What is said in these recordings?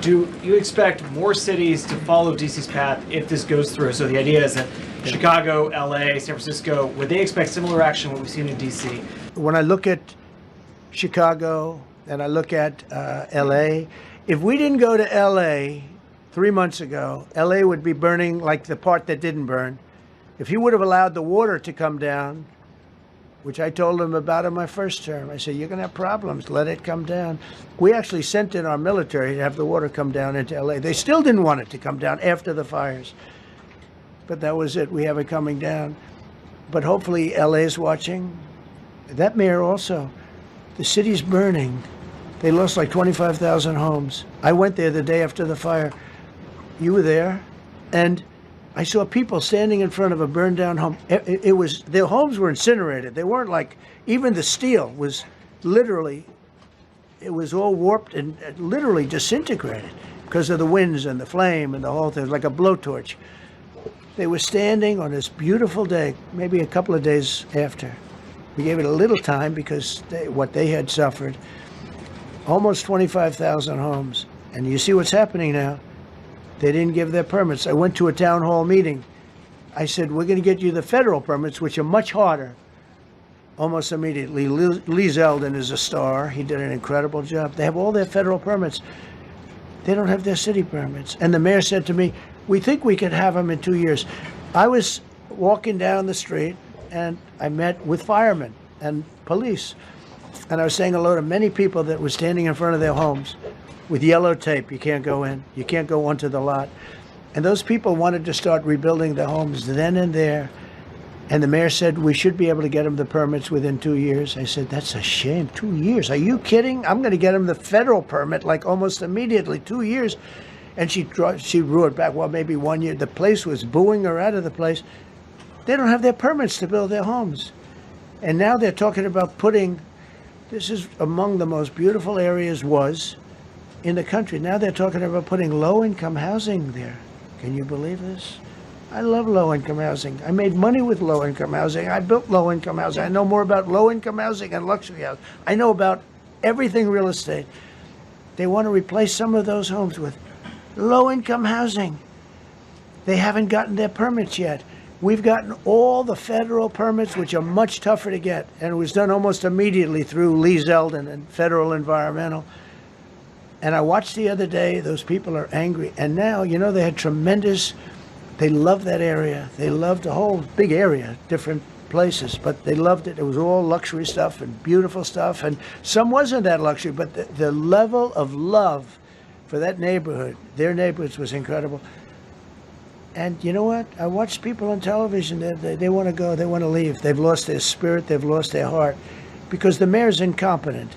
do you expect more cities to follow DC's path if this goes through? So the idea is that Chicago, LA, San Francisco, would they expect similar action what we've seen in DC? When I look at Chicago and I look at LA, if we didn't go to LA 3 months ago, LA would be burning like the part that didn't burn. If he would have allowed the water to come down, which I told him about in my first term, I said, you're going to have problems, let it come down. We actually sent in our military to have the water come down into LA. They still didn't want it to come down after the fires. But that was it, we have it coming down. But hopefully LA is watching. That mayor also, the city's burning. They lost like 25,000 homes. I went there the day after the fire. You were there, and I saw people standing in front of a burned down home. It was, their homes were incinerated. They weren't like, even the steel was literally, it was all warped and literally disintegrated because of the winds and the flame and the whole thing, like a blowtorch. They were standing on this beautiful day, maybe a couple of days after. We gave it a little time because what they had suffered. Almost 25,000 homes. And you see what's happening now. They didn't give their permits. I went to a town hall meeting. I said, we're going to get you the federal permits, which are much harder. Almost immediately. Lee Zeldin is a star. He did an incredible job. They have all their federal permits. They don't have their city permits. And the mayor said to me, we think we could have them in 2 years. I was walking down the street and I met with firemen and police. And I was saying hello to many people that were standing in front of their homes with yellow tape. You can't go in. You can't go onto the lot. And those people wanted to start rebuilding their homes then and there. And the mayor said, we should be able to get them the permits within 2 years. I said, that's a shame. 2 years? Are you kidding? I'm going to get them the federal permit like almost immediately. 2 years. And she roared back, well, maybe 1 year. The place was booing her out of the place. They don't have their permits to build their homes. And now they're talking about putting, this is among the most beautiful areas was in the country. Now they're talking about putting low-income housing there. Can you believe this? I love low-income housing. I made money with low-income housing. I built low-income housing. I know more about low-income housing and luxury housing. I know about everything real estate. They want to replace some of those homes with low-income housing. They haven't gotten their permits yet. We've gotten all the federal permits, which are much tougher to get. And it was done almost immediately through Lee Zeldin and Federal Environmental. And I watched the other day, those people are angry. And now, you know, they had tremendous, they loved that area. They loved the whole big area, different places, but they loved it. It was all luxury stuff and beautiful stuff. And some wasn't that luxury, but the level of love for that neighborhood, their neighborhoods, was incredible. And you know what? I watched people on television, they want to go, they want to leave. They've lost their spirit, they've lost their heart, because the mayor's incompetent.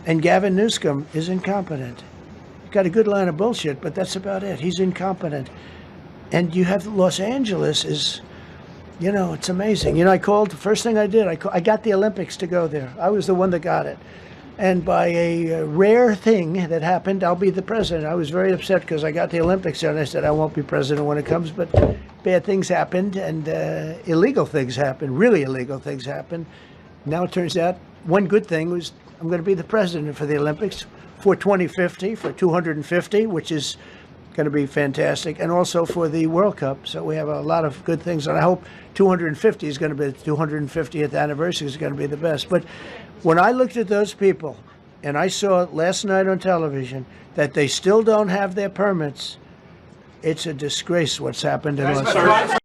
And Gavin Newsom is incompetent. He's got a good line of bullshit, but that's about it. He's incompetent. And you have Los Angeles is, you know, it's amazing. You know, I called, the first thing I did, I got the Olympics to go there. I was the one that got it. And by a rare thing that happened, I'll be the president. I was very upset because I got the Olympics there, and I said, I won't be president when it comes, but bad things happened, and illegal things happened, really illegal things happened. Now it turns out one good thing was I'm going to be the president for the Olympics for 2050, for 250, which is going to be fantastic, and also for the World Cup. So we have a lot of good things, and I hope 250 is going to be, the 250th anniversary is going to be the best. But when I looked at those people, and I saw last night on television that they still don't have their permits, it's a disgrace what's happened in Los Angeles.